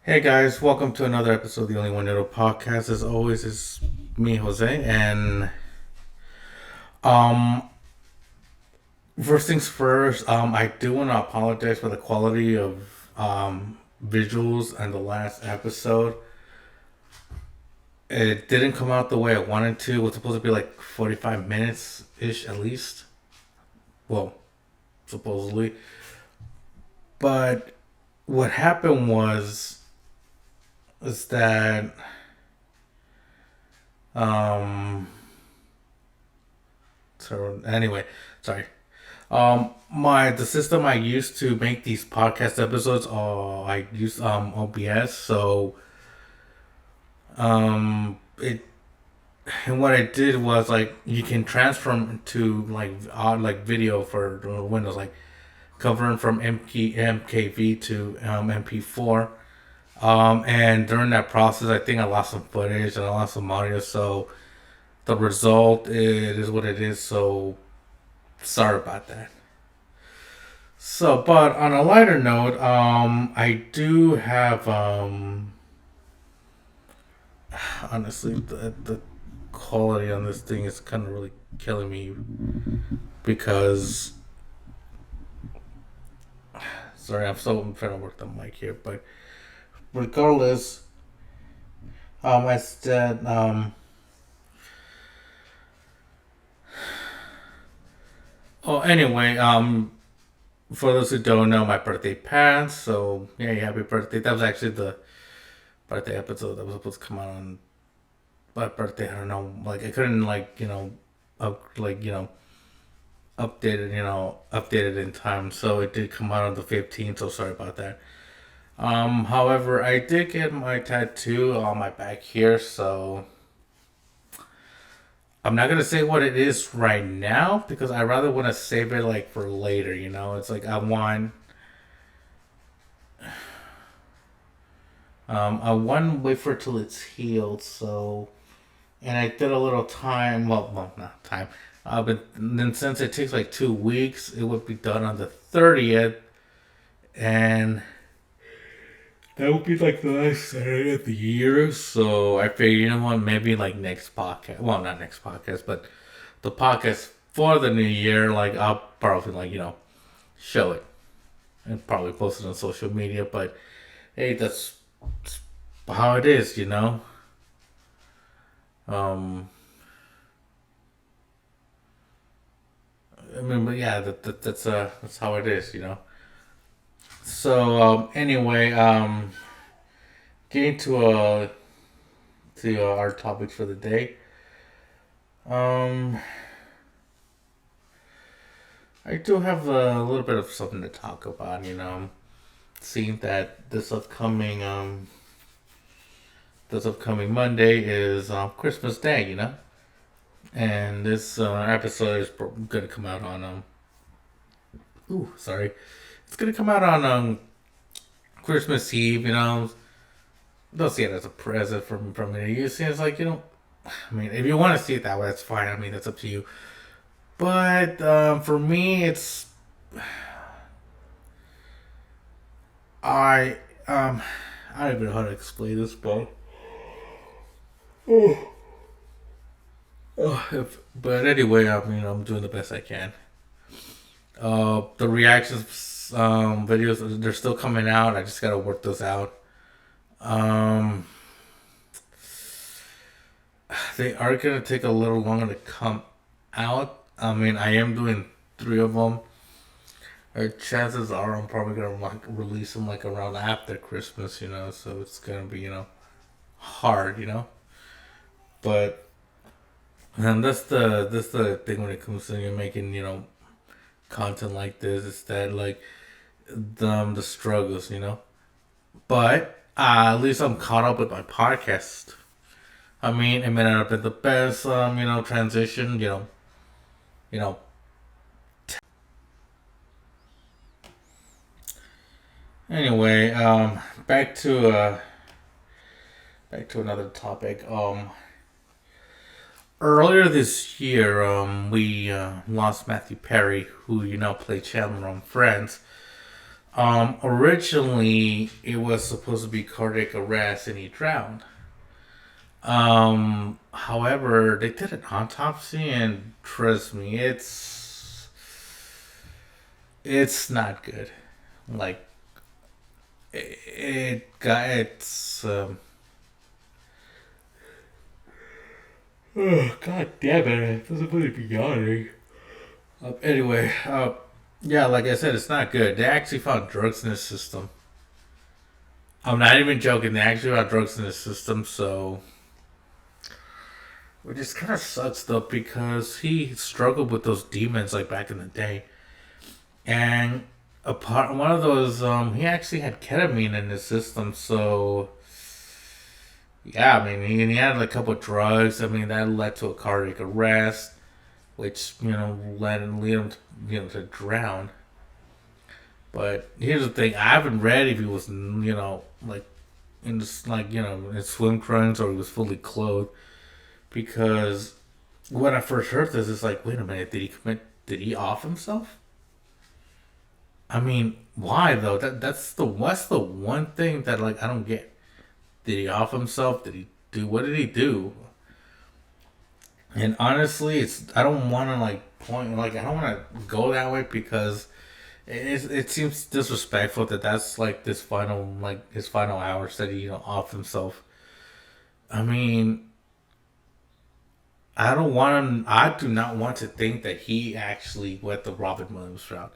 Hey guys, welcome to another episode of the Only One Little Podcast. As always, it's me, Jose, and um, first things first. I do want to apologize for the quality of visuals and the last episode. It didn't come out the way I wanted to. It was supposed to be like 45 minutes ish at least. Well, supposedly, but what happened was is that um so anyway, sorry. My the system I used to make these podcast episodes, I use OBS. So it and what I did was like you can transfer to like video for Windows, like convert from MKV to MP4. And during that process, I think I lost some footage and I lost some audio. So the result it is what it is. So sorry about that. So, but on a lighter note, I do have, honestly, the quality on this thing is kind of really killing me because, sorry, I'm trying to work the mic here, but regardless, I said, oh, anyway, for those who don't know, my birthday passed, so yeah, happy birthday. That was actually the birthday episode that was supposed to come out on my birthday. I don't know, like I couldn't like updated in time, so it did come out on the 15th. So sorry about that. However, I did get my tattoo on my back here, so I'm not gonna say what it is right now because I rather want to save it like for later. It's like I want to wait for it till it's healed. So, and I did a little time. Well, not time. But then since it takes like 2 weeks, it would be done on the 30th, and that would be like the last Saturday of the year. So I figured, you know what, maybe like next podcast. Well, not next podcast, but the podcast for the new year. Like I'll probably show it and probably post it on social media. But hey, that's how it is. Um, I mean, but yeah, that's how it is. So anyway, getting to our topics for the day. Um, I do have a little bit of something to talk about. Seeing that this upcoming Monday is Christmas Day. And this episode is gonna come out on ooh, sorry, it's gonna come out on Christmas Eve. Don't see it as a present from me. You see, it's like I mean, if you want to see it that way, that's fine. I mean, that's up to you. But for me, it's I um I don't even know how to explain this, but but anyway, I mean, I'm doing the best I can. The reactions videos, they're still coming out. I just gotta work those out. Um, they are gonna take a little longer to come out. I mean, I am doing three of them. Chances are I'm probably gonna like release them like around after Christmas. So it's gonna be hard. But and that's the thing when it comes to making content like this. It's that like the struggles. But at least I'm caught up with my podcast. I mean, it may not have been the best transition. You know. Anyway, back to another topic. Earlier this year, we lost Matthew Perry, who played Chandler on Friends. Originally it was supposed to be cardiac arrest and he drowned. However, they did an autopsy and trust me, it's not good. Like it got it's oh god damn it! This is going to be yawning. Anyway, yeah, like I said, it's not good. They actually found drugs in the system. I'm not even joking. They actually found drugs in the system, so which just kind of sucks though because he struggled with those demons like back in the day, and apart one of those, he actually had ketamine in his system, so yeah, I mean, he had a couple of drugs. I mean, that led to a cardiac arrest, which led and lead him to, to drown. But here's the thing: I haven't read if he was like in this like in swim trunks or he was fully clothed because when I first heard this, it's like, wait a minute, did he commit? Did he off himself? I mean, why though? What's the one thing that like I don't get? Did he off himself? Did he do what did he do? And honestly, it's I don't want to like point like I don't want to go that way because it seems disrespectful that that's like this final like his final hours that he off himself. I mean, I don't want him. I do not want to think that he actually went the Robin Williams route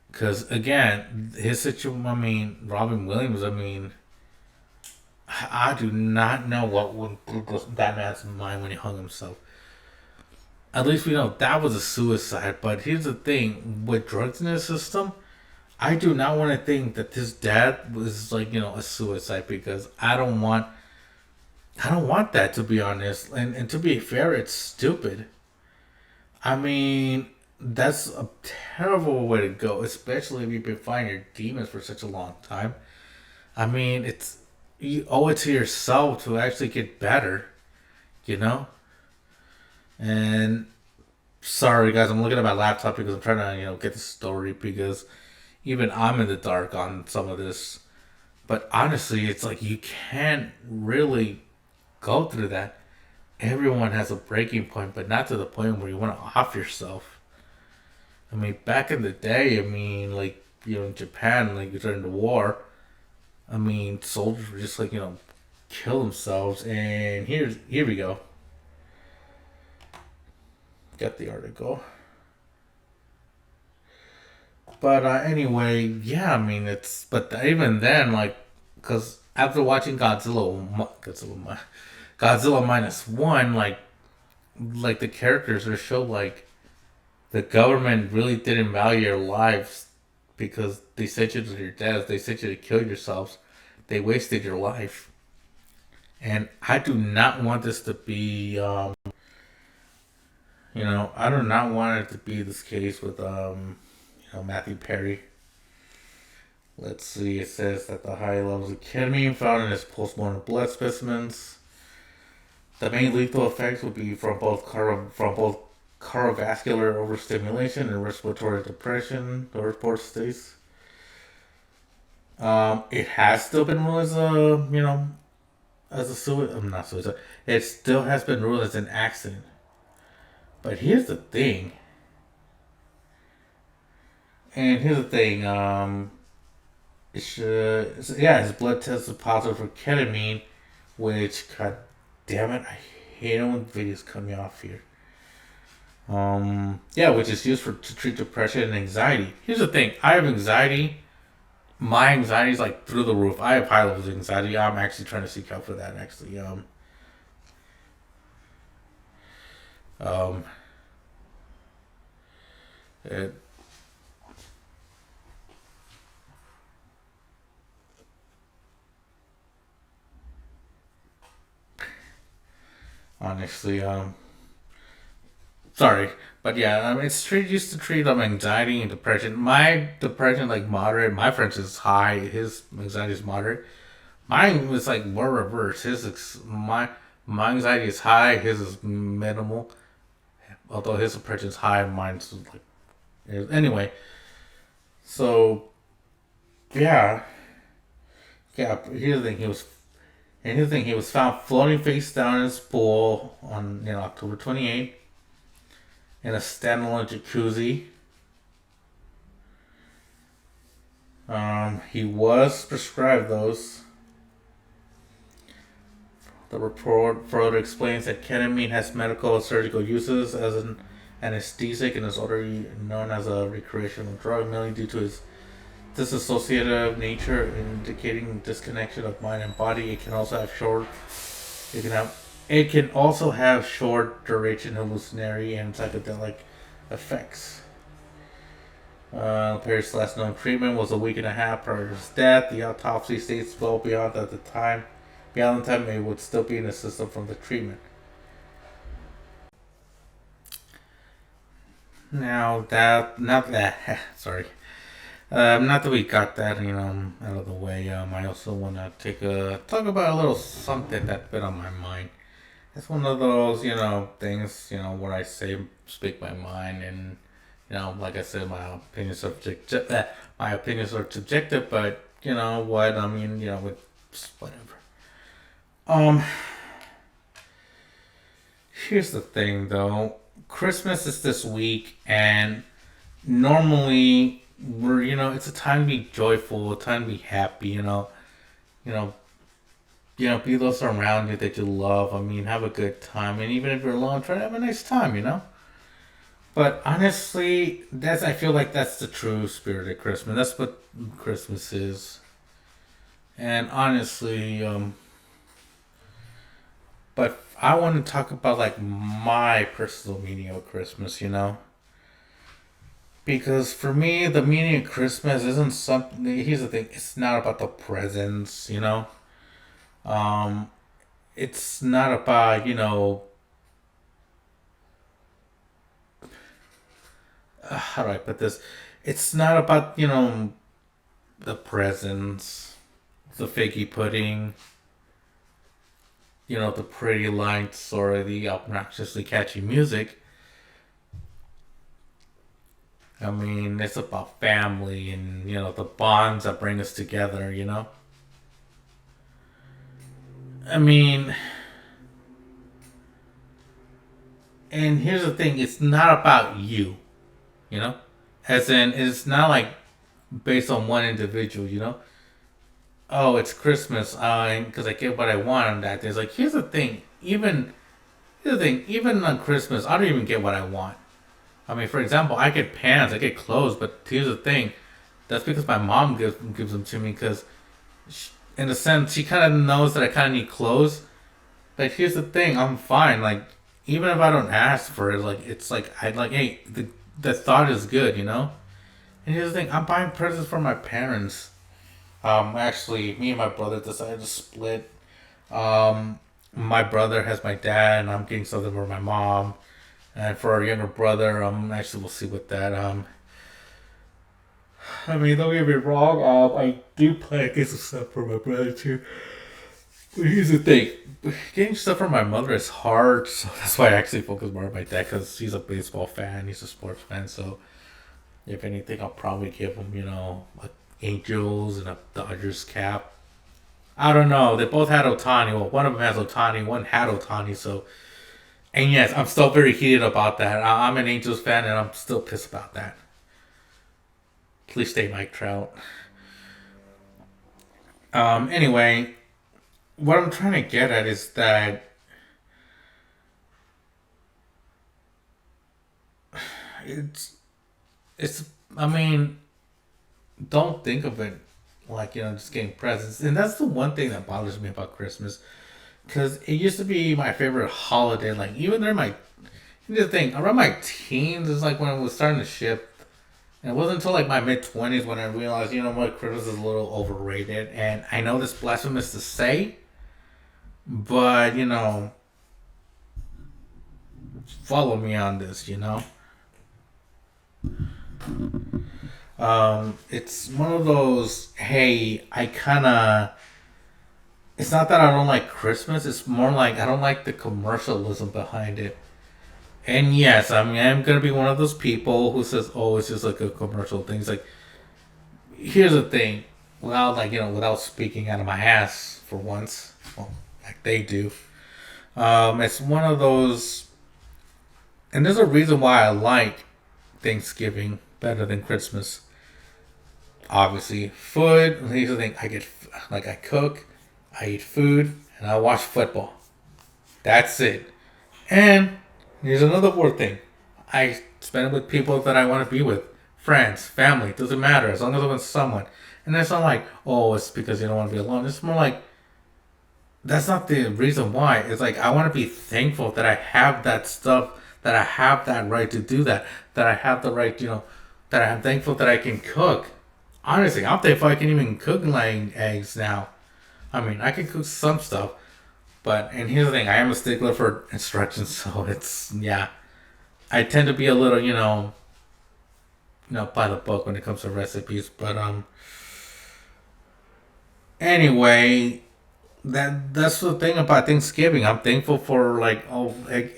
because again, his situation. I mean, Robin Williams. I mean, I do not know what went through that man's mind when he hung himself. At least we know that was a suicide. But here's the thing: with drugs in his system, I do not want to think that his dad was like a suicide because I don't want that to be honest. And to be fair, it's stupid. I mean, that's a terrible way to go, especially if you've been fighting your demons for such a long time. I mean, it's you owe it to yourself to actually get better, you know. And sorry guys, I'm looking at my laptop because I'm trying to get the story because even I'm in the dark on some of this. But honestly, it's like you can't really go through that. Everyone has a breaking point, but not to the point where you want to off yourself. I mean, back in the day, I mean, like in Japan, like during the war, I mean, soldiers were just like kill themselves. And here we go. Got the article. But anyway, yeah, I mean, it's but even then, like, because after watching Godzilla minus one, like the characters are show like the government really didn't value your lives because they sent you to your deaths, they sent you to kill yourselves, they wasted your life, and I do not want this to be, I do not want it to be this case with Matthew Perry. Let's see. It says that the high levels of ketamine found in his postmortem blood specimens. The main lethal effects would be from both cardiovascular overstimulation and respiratory depression. The report states. It has still been ruled as a as a suicide. I'm not suicide. It still has been ruled as an accident. But here's the thing. And here's the thing. Yeah, his blood tested positive for ketamine, which, god damn it, I hate it when videos cut me off here. Yeah, which is used to treat depression and anxiety. Here's the thing: I have anxiety. My anxiety is like through the roof. I have high levels of anxiety. I'm actually trying to seek help for that. Actually, um, it, honestly, sorry, but yeah, used to treat anxiety and depression. My depression like moderate. My friend's is high. His anxiety is moderate. Mine was like more reverse. My anxiety is high. His is minimal. Although his depression is high, mine's like anyway. So Yeah, yeah. Here's the thing. He was found floating face down in his pool on October 28th in a standalone jacuzzi. He was prescribed those. The report further explains that ketamine has medical and surgical uses as an anesthetic and is already known as a recreational drug, mainly due to its disassociative nature, indicating disconnection of mind and body. It can have it can also have short duration hallucinatory and psychedelic effects. Perry's last known treatment was a week and a half prior to his death. The autopsy states well beyond the time it would still be in the system from the treatment. Not that, sorry. Not that we got that, out of the way. I also want to talk about a little something that's been on my mind. It's one of those, things, where I speak my mind, and like I said, my opinions are subjective, but you know what? I mean, with whatever. Um, Here's the thing, though. Christmas is this week, and normally it's a time to be joyful, a time to be happy. You know, be those around you that you love. I mean, have a good time, and even if you're alone, try to have a nice time. But honestly, I feel like that's the true spirit of Christmas. That's what Christmas is. And honestly, but I want to talk about like my personal meaning of Christmas. Because for me, the meaning of Christmas isn't something. Here's the thing: it's not about the presents. Um, it's not about how do I put this? It's not about the presents, the figgy pudding, the pretty lights or the obnoxiously catchy music. I mean, it's about family and the bonds that bring us together. I mean, and here's the thing: it's not about you. You know, as in, it's not like based on one individual. Oh, it's Christmas. Because I get what I want on that day. It's like even on Christmas, I don't even get what I want. I mean, for example, I get pants, I get clothes, but here's the thing: that's because my mom gives them to me. Because in a sense, she kind of knows that I kind of need clothes. But here's the thing: I'm fine. Like even if I don't ask for it, like it's like I like, hey, the thought is good. And here's the thing: I'm buying presents for my parents. Actually, me and my brother decided to split. My brother has my dad, and I'm getting something for my mom. And for our younger brother, actually we'll see with that. I mean, don't get me wrong. I do plan to get some stuff for my brother too. But here's the thing: getting stuff for my mother is hard. So that's why I actually focus more on my dad because he's a baseball fan, he's a sports fan. So if anything, I'll probably give him, like Angels and a Dodgers cap. I don't know. They both had Otani. Well, one of them has Otani. One had Otani. So, and yes, I'm still very heated about that. I'm an Angels fan, and I'm still pissed about that. Please stay Mike Trout. Anyway, what I'm trying to get at is that it's it's. I mean, don't think of it like just getting presents, and that's the one thing that bothers me about Christmas, because it used to be my favorite holiday. Like even during my here's the thing around my teens is like when it was starting to ship. And it wasn't until like my mid 20s when I realized, what, Christmas is a little overrated. And I know this blasphemous to say, but follow me on this. It's one of those. Hey, I kind of. It's not that I don't like Christmas. It's more like I don't like the commercialism behind it. And yes, I mean, I'm gonna be one of those people who says, "Oh, it's just like a commercial thing." It's like, here's the thing. without like without speaking out of my ass for once, well, like they do. It's one of those, and there's a reason why I like Thanksgiving better than Christmas. Obviously, food. Here's the thing: I cook, I eat food, and I watch football. That's it. And here's another more thing: I spend it with people that I want to be with, friends, family. Doesn't matter as long as I'm with someone. And it's not like, oh, it's because you don't want to be alone. It's more like that's not the reason why. It's like I want to be thankful that I have that stuff, that I have that right to do that, that I have the right, that I'm thankful that I can cook. Honestly, I'm thankful I can even cook laying eggs now. I mean, I can cook some stuff, but and here's the thing: I am a stickler for instructions, so it's yeah. I tend to be a little, by the book when it comes to recipes. But anyway, that's the thing about Thanksgiving. I'm thankful for like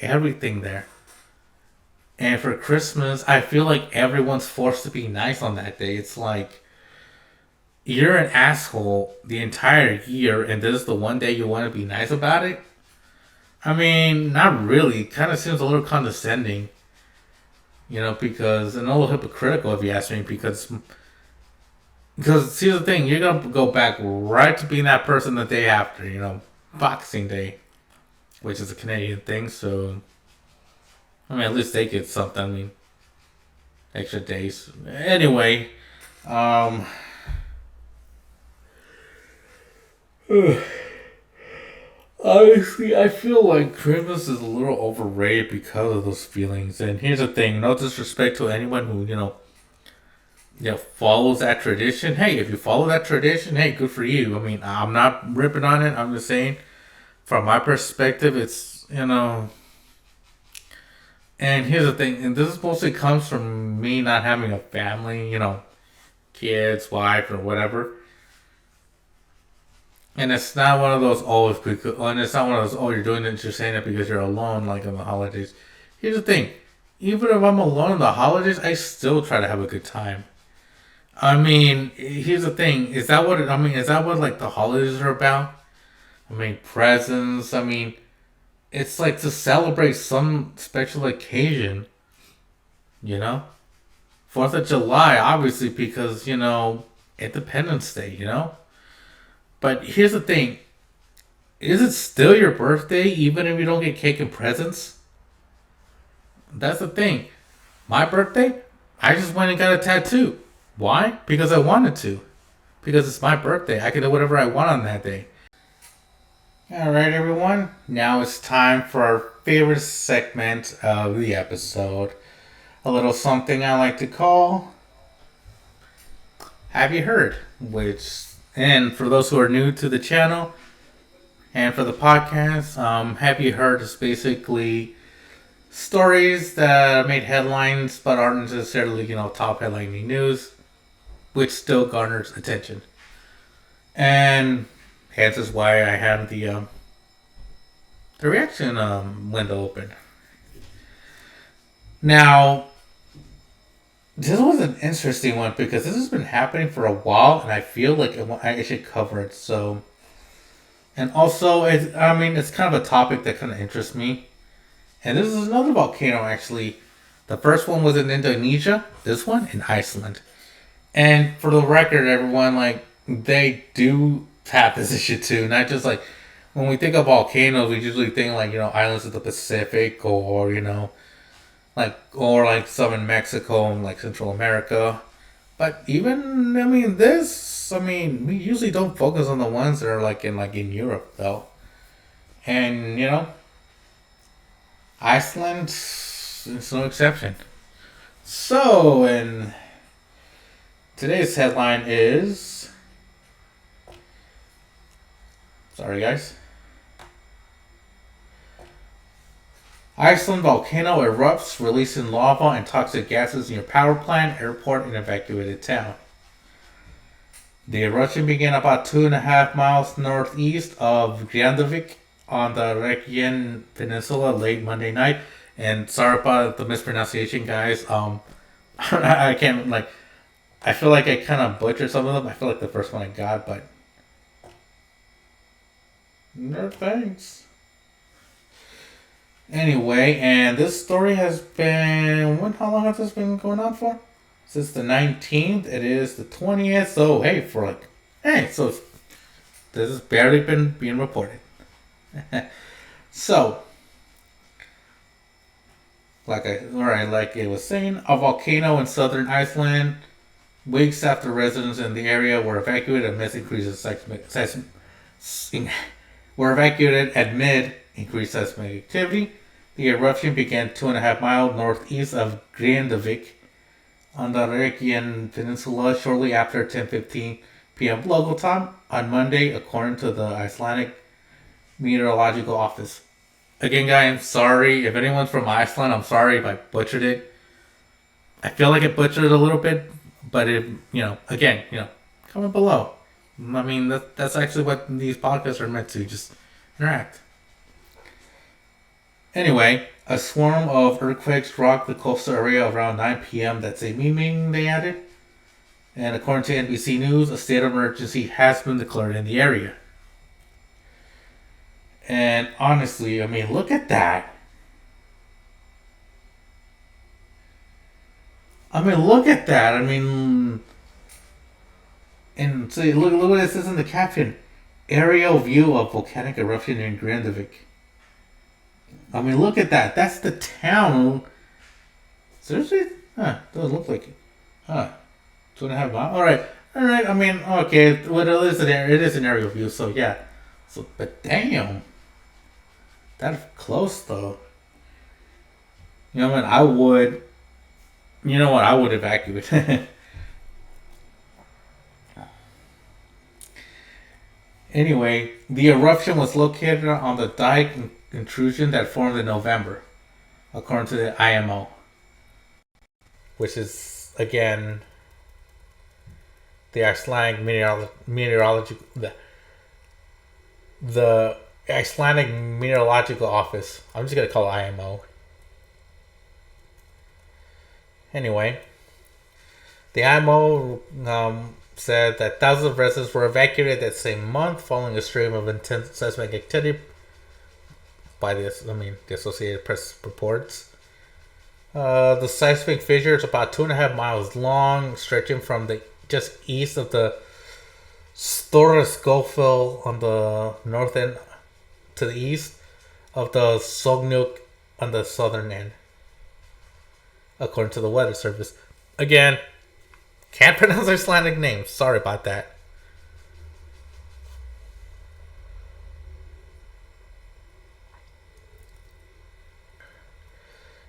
everything there. And for Christmas, I feel like everyone's forced to be nice on that day. It's like you're an asshole the entire year, and this is the one day you want to be nice about it. I mean, not really. Kind of seems a little condescending, because and a little hypocritical if you ask me. Because see the thing, you're gonna go back right to being that person the day after, Boxing Day, which is a Canadian thing. So I mean, at least they get something. I mean, extra days. Anyway, um, honestly, I feel like Christmas is a little overrated because of those feelings. And here's the thing: no disrespect to anyone who follows that tradition. Hey, if you follow that tradition, hey, good for you. I mean, I'm not ripping on it. I'm just saying, from my perspective, it's And here's the thing, and this mostly comes from me not having a family, kids, wife, or whatever. And it's not one of those and it's not one of those you're doing it, you're saying it because you're alone, like in the holidays. Here's the thing, even if I'm alone in the holidays, I still try to have a good time. I mean, here's the thing, is that what like the holidays are about? I mean, presents. I mean, it's like to celebrate some special occasion, you know? 4th of July, obviously, because, Independence Day, But here's the thing: is it still your birthday even if you don't get cake and presents? That's the thing. My birthday, I just went and got a tattoo. Why? Because I wanted to. Because it's my birthday. I can do whatever I want on that day. Alright, everyone. Now it's time for our favorite segment of the episode. A little something I like to call Have You Heard? And for those who are new to the channel and for the podcast, Have You Heard is basically stories that made headlines but aren't necessarily, top headlining news, which still garners attention. And hence is why I have the reaction window open. Now, this was an interesting one because this has been happening for a while, and I feel like I should cover it. So, and also, it's kind of a topic that kind of interests me. And this is another volcano, actually. The first one was in Indonesia. This one in Iceland. And for the record, everyone, like, they do have this issue too. Not just like when we think of volcanoes, we usually think like islands of the Pacific or like some in Mexico and like Central America. But even we usually don't focus on the ones that are like in Europe though. And Iceland is no exception. So, and today's headline is, sorry guys, Iceland volcano erupts, releasing lava and toxic gases near power plant, airport, and evacuated town. The eruption began about 2.5 miles northeast of Grindavik on the Reykjavik Peninsula late Monday night. And sorry about the mispronunciation, guys. I can't I feel like I kind of butchered some of them. I feel like the first one I got, but no thanks. Anyway, and this story has been how long has this been going on for? Since the 19th. It is the 20th. So hey, so this has barely been being reported. So, like it was saying, a volcano in southern Iceland. Weeks after residents in the area were evacuated amidst increases were evacuated amid increased seismic activity. The eruption began 2.5 miles northeast of Grindavik on the Reykjavik Peninsula shortly after 10:15 p.m. local time on Monday, according to the Icelandic Meteorological Office. Again, guys, I'm sorry if anyone's from Iceland. I'm sorry if I butchered it. I feel like I butchered it a little bit, but again, comment below. I mean, that's actually what these podcasts are meant to, just interact. Anyway, a swarm of earthquakes rocked the coastal area around 9 p.m. that same evening, they added. And according to NBC News, a state of emergency has been declared in the area. And honestly, I mean, look at that. I mean, and see, look what it says in the caption. Aerial view of volcanic eruption in Grindavik. I mean, look at that. That's the town. Seriously? Doesn't look like it. 2.5 miles. All right. I mean, okay. Well, it is an aerial view, so yeah. So, but damn, that's close though. You know what? I would. You know what? I would evacuate. Anyway, the eruption was located on the dike intrusion that formed in November, according to the IMO, which is again the Icelandic the Icelandic Meteorological Office. I'm just gonna call it IMO. Anyway, the IMO said that thousands of residents were evacuated that same month following a stream of intense seismic activity by the Associated Press reports. The seismic fissure is about 2.5 miles long, stretching from the just east of the Stora Skofel on the north end to the east of the Sognuk on the southern end, according to the Weather Service. Again, can't pronounce Icelandic names. Sorry about that.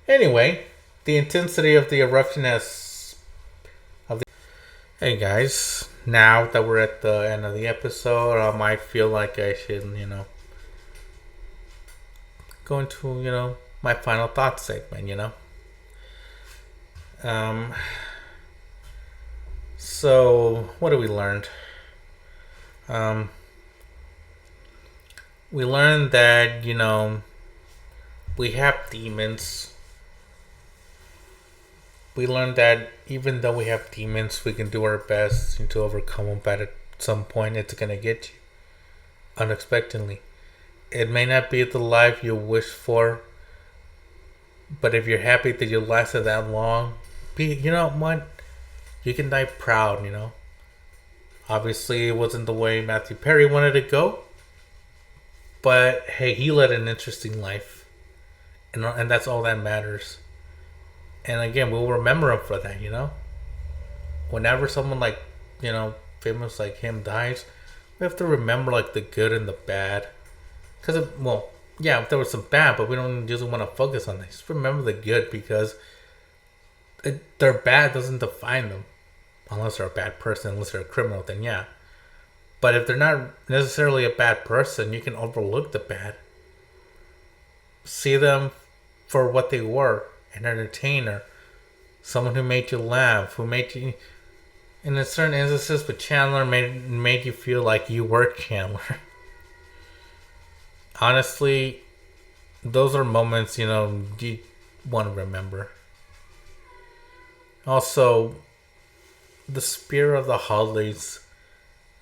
Anyway, the intensity of the eruption Hey guys, now that we're at the end of the episode, I might feel like I should, go into, my final thoughts segment, So, what have we learned? We learned that, we have demons. We learned that even though we have demons, we can do our best to overcome them, but at some point it's going to get you unexpectedly. It may not be the life you wish for, but if you're happy that you lasted that long, you know what? You can die proud, Obviously, it wasn't the way Matthew Perry wanted to go, but hey, he led an interesting life, and that's all that matters. And again, we'll remember him for that, Whenever someone like, famous like him dies, we have to remember like the good and the bad. Because, if there was some bad, but we don't usually want to focus on that. Just remember the good, because their bad doesn't define them. Unless they're a bad person, unless they're a criminal, then yeah. But if they're not necessarily a bad person, you can overlook the bad. See them for what they were. An entertainer, someone who made you laugh, who made you, in a certain instances with Chandler, made you feel like you were Chandler. Honestly, those are moments, you want to remember. Also, the spirit of the holidays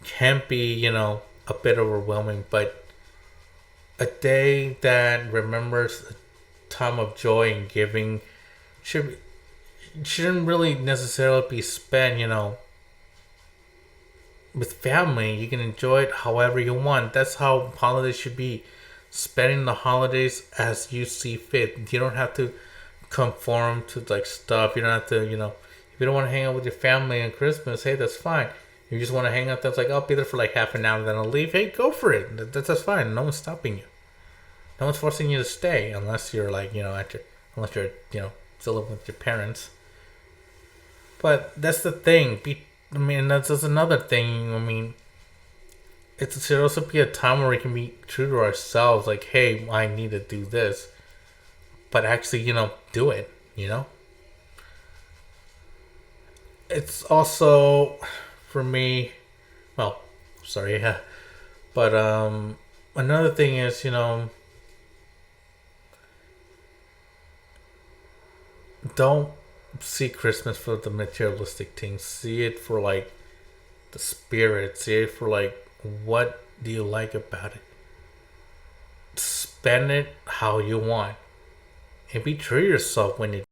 can be, a bit overwhelming, but a day that remembers a time of joy and giving should shouldn't really necessarily be spent, with family. You can enjoy it however you want. That's how holidays should be. Spending the holidays as you see fit. You don't have to conform to like stuff. You don't have to, if you don't want to hang out with your family on Christmas, hey, that's fine. You just want to hang out, that's like, I'll be there for like half an hour, then I'll leave. Hey, go for it. That's fine. No one's stopping you. No one's forcing you to stay unless you're like, unless you're, still living with your parents. But that's the thing. That's another thing. It should also be a time where we can be true to ourselves. Like, hey, I need to do this, but actually, do it. It's also for me. Well, sorry, yeah, but another thing is, don't see Christmas for the materialistic things. See it for like the spirit. See it for like what do you like about it. Spend it how you want, and be true to yourself when you